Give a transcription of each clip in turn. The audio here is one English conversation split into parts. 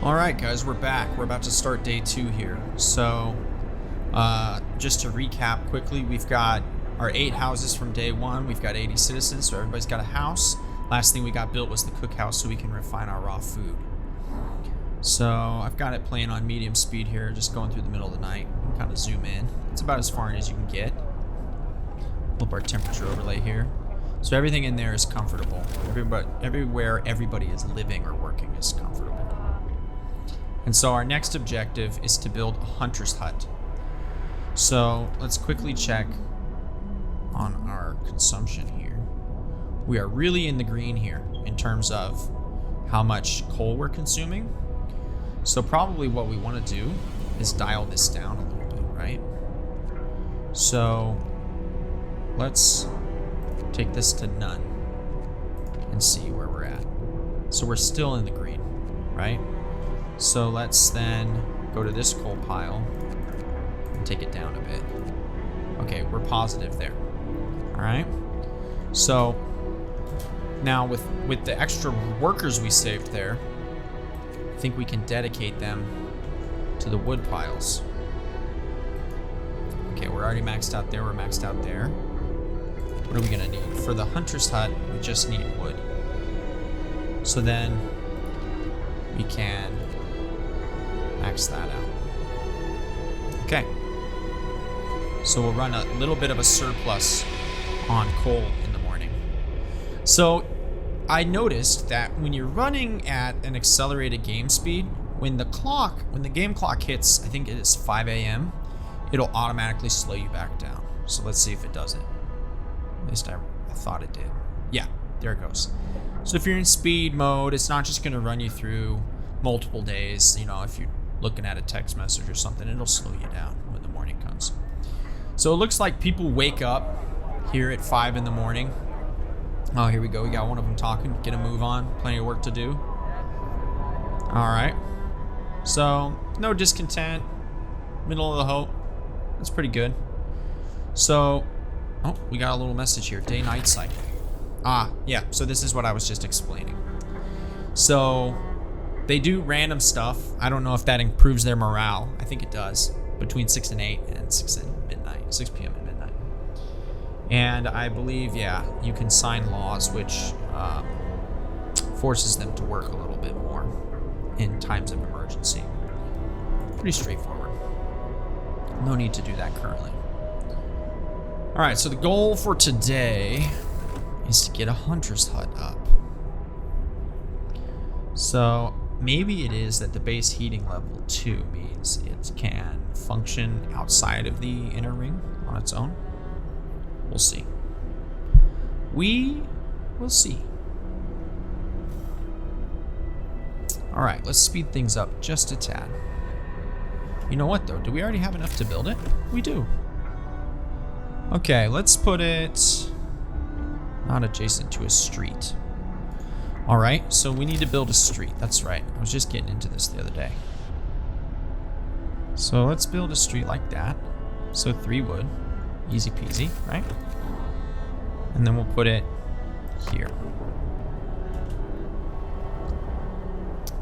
Alright guys, we're back. We're about to start day 2 here. So, just to recap quickly, we've got our 8 houses from day 1. We've got 80 citizens, so everybody's got a house. Last thing we got built was the cookhouse so we can refine our raw food. So, I've got it playing on medium speed here, just going through the middle of the night. Kind of zoom in. It's about as far in as you can get. Pull up our temperature overlay here. So everything in there is comfortable. Everywhere everybody is living or working is comfortable. And so our next objective is to build a hunter's hut. So let's quickly check on our consumption here. We are really in the green here in terms of how much coal we're consuming. So probably what we want to do is dial this down a little bit, right? So let's take this to none and see where we're at. So we're still in the green, right? So let's then go to this coal pile and take it down a bit. Okay, we're positive there. All right. So now with the extra workers we saved there, I think we can dedicate them to the wood piles. Okay, we're already maxed out there. We're maxed out there. What are we gonna need? For the hunter's hut, we just need wood. So then we can max that out. Okay. So we'll run a little bit of a surplus on coal in the morning. So I noticed that when you're running at an accelerated game speed, when the game clock hits, I think it is 5 a.m., it'll automatically slow you back down. So let's see if it does it. At least I thought it did. Yeah, there it goes. So if you're in speed mode, it's not just gonna run you through multiple days. You know, if you're looking at a text message or something, it'll slow you down when the morning comes. So it looks like people wake up here at 5 in the morning. Oh, here we go. We got one of them talking. Get a move on. Plenty of work to do. All right. So no discontent. Middle of the hope. That's pretty good. So, oh, we got a little message here. Day-night cycle. Ah, yeah. So this is what I was just explaining. So they do random stuff. I don't know if that improves their morale. I think it does. Between 6 and 8 and 6 and midnight. 6 p.m. and midnight. And I believe, yeah, you can sign laws which forces them to work a little bit more in times of emergency. Pretty straightforward. No need to do that currently. All right, so the goal for today is to get a hunter's hut up. So maybe it is that the base heating level 2 means it can function outside of the inner ring on its own. We'll see. We will see. All right, let's speed things up just a tad. You know what though? Do we already have enough to build it? We do. Okay, let's put it not adjacent to a street. All right, so we need to build a street. That's right. I was just getting into this the other day. So let's build a street like that. So 3 wood. Easy peasy, right? And then we'll put it here.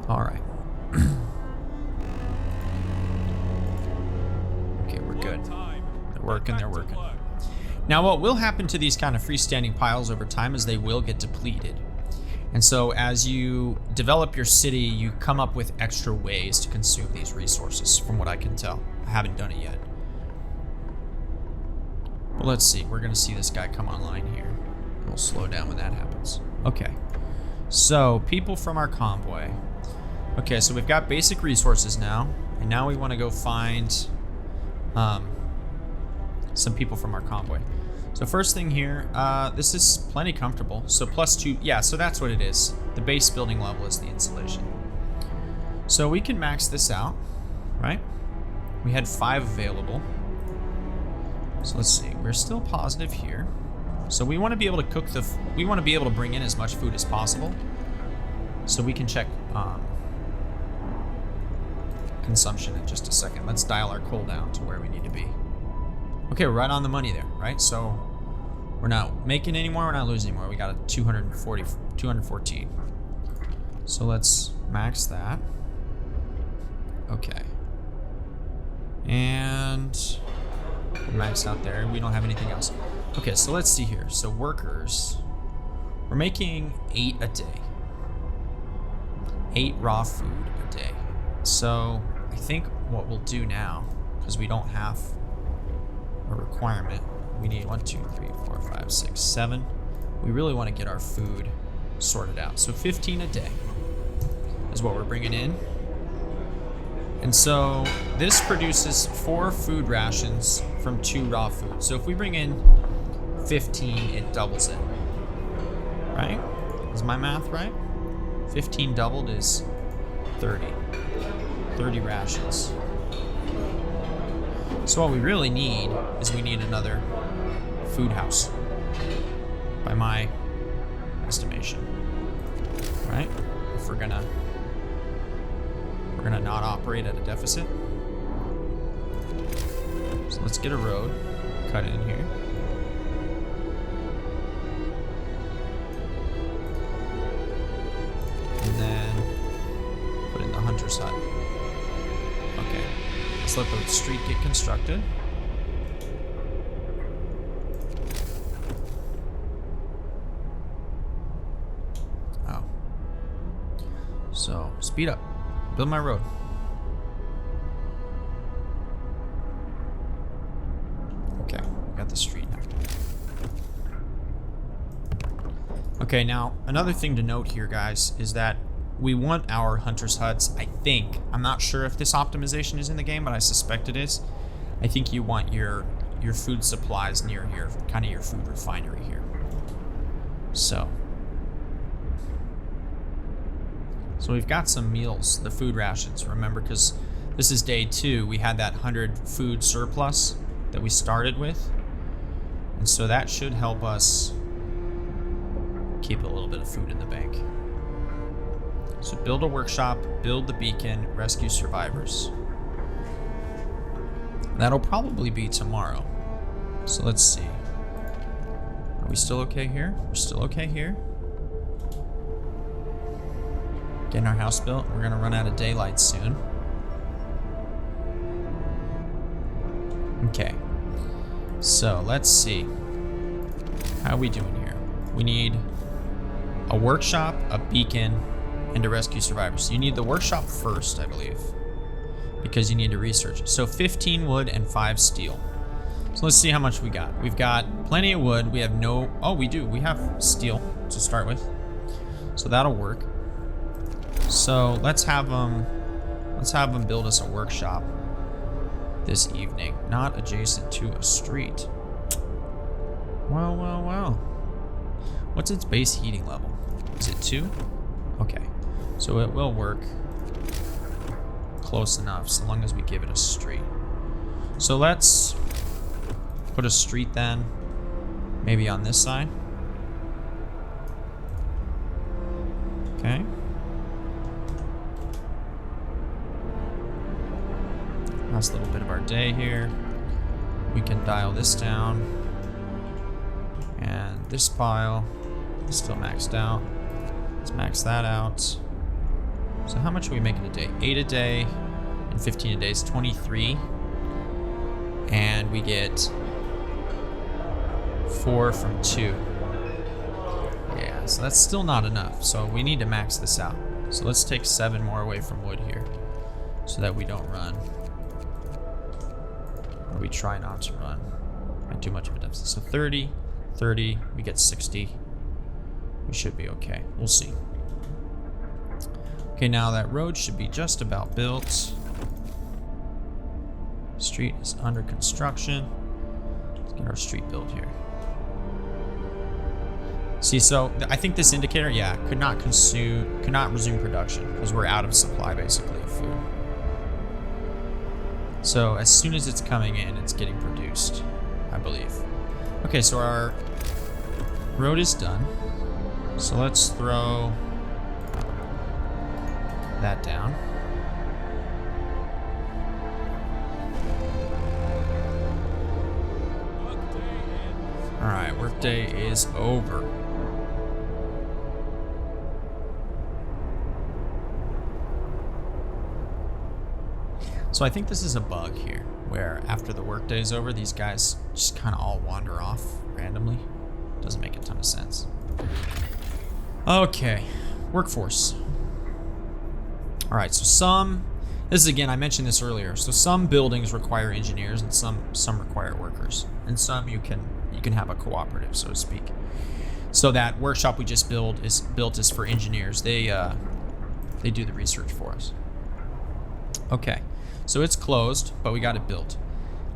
All right. Okay, we're good. They're working, they're working. Now what will happen to these kind of freestanding piles over time is they will get depleted. And so as you develop your city, you come up with extra ways to consume these resources, from what I can tell. I haven't done it yet. But let's see, we're gonna see this guy come online here. We'll slow down when that happens. Okay, so people from our convoy. Okay, so we've got basic resources now, and now we wanna go find some people from our convoy. So first thing here, this is plenty comfortable. So +2, yeah, so that's what it is. The base building level is the insulation. So we can max this out, right? We had 5 available. So let's see, we're still positive here. So we want to be able to cook we want to be able to bring in as much food as possible. So we can check consumption in just a second. Let's dial our coal down to where we need to be. Okay, we're right on the money there, right? So we're not making any more, we're not losing more. We got a 214. So let's max that. Okay. And we're maxed out there. We don't have anything else. Okay, so let's see here. So workers, we're making 8 a day. 8 raw food a day. So I think what we'll do now, because we don't have a requirement, we need 1, 2, 3, 4, 5, 6, 7. We really want to get our food sorted out. So 15 a day is what we're bringing in. And so this produces 4 food rations from 2 raw food. So if we bring in 15, it doubles it. Right? Is my math right? 15 doubled is 30. 30 rations. So what we really need is we need another food house, by my estimation. Right? If we're gonna not operate at a deficit. So let's get a road, cut it in here. And then put in the hunter's hut. Okay, let's let the street get constructed. Oh. So, speed up. Build my road. Okay, got the street now. Okay, now another thing to note here, guys, is that we want our hunter's huts, I think. I'm not sure if this optimization is in the game, but I suspect it is. I think you want your food supplies near here, kind of your food refinery here. So we've got some meals, the food rations, remember, because this is day 2. We had that 100 food surplus that we started with. And so that should help us keep a little bit of food in the bank. So build a workshop, build the beacon, rescue survivors. That'll probably be tomorrow. So let's see. Are we still okay here? We're still okay here. Getting our house built. We're gonna run out of daylight soon. Okay. So let's see. How are we doing here? We need a workshop, a beacon, and to rescue survivors. So you need the workshop first, I believe, because you need to research it. So 15 wood and 5 steel. So let's see how much we got. We've got plenty of wood. We have no, oh, we do. We have steel to start with. So that'll work. So let's have them build us a workshop this evening, not adjacent to a street. Well. What's its base heating level? Is it 2? Okay. So it will work close enough so long as we give it a street. So let's put a street then, maybe on this side. Okay. Last little bit of our day here. We can dial this down. And this pile is still maxed out. Let's max that out. So how much are we making a day? 8 a day and 15 a day is 23. And we get 4 from 2. Yeah, so that's still not enough. So we need to max this out. So let's take 7 more away from wood here so that we don't run. Or we try not to run at too much of a deficit. So 30, 30, we get 60. We should be okay. We'll see. Okay, now that road should be just about built. Street is under construction. Let's get our street built here. See, so I think this indicator, yeah, could not resume production because we're out of supply basically of food. So as soon as it's coming in, it's getting produced, I believe. Okay, so our road is done. So let's throw that down. All right, workday is over. So I think this is a bug here, where after the workday is over, these guys just kind of all wander off randomly. Doesn't make a ton of sense. Okay, workforce. All right, so this is again, I mentioned this earlier. So some buildings require engineers and some require workers. And some you can have a cooperative, so to speak. So that workshop we just built is for engineers. They do the research for us. Okay, so it's closed, but we got it built.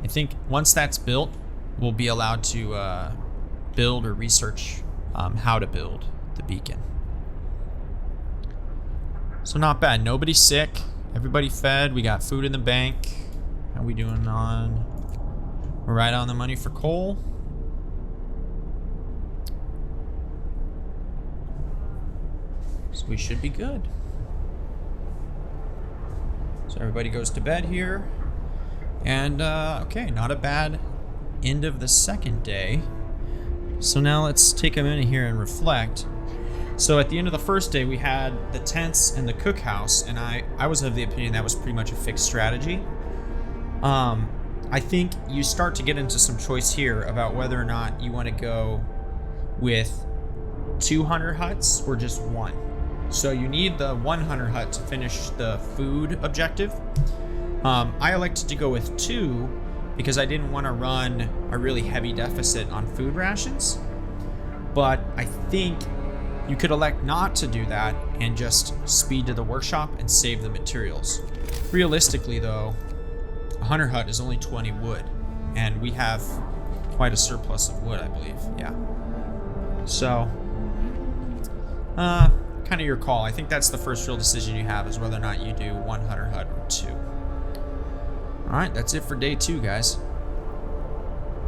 I think once that's built, we'll be allowed to build or research how to build the beacon. So not bad. Nobody's sick. Everybody fed. We got food in the bank. How we doing on? We're right on the money for coal. So we should be good. So everybody goes to bed here. And, okay, not a bad end of the second day. So now let's take a minute here and reflect. So at the end of the first day, we had the tents and the cookhouse, and I was of the opinion that was pretty much a fixed strategy. I think you start to get into some choice here about whether or not you want to go with 2 hunter huts or just 1. So you need the 1 hunter hut to finish the food objective. I elected to go with 2 because I didn't want to run a really heavy deficit on food rations. But I think you could elect not to do that and just speed to the workshop and save the materials. Realistically though, a hunter hut is only 20 wood, and we have quite a surplus of wood, I believe. Yeah. So, kind of your call. I think that's the first real decision you have, is whether or not you do 1 hunter hut or 2. All right, that's it for day 2, guys.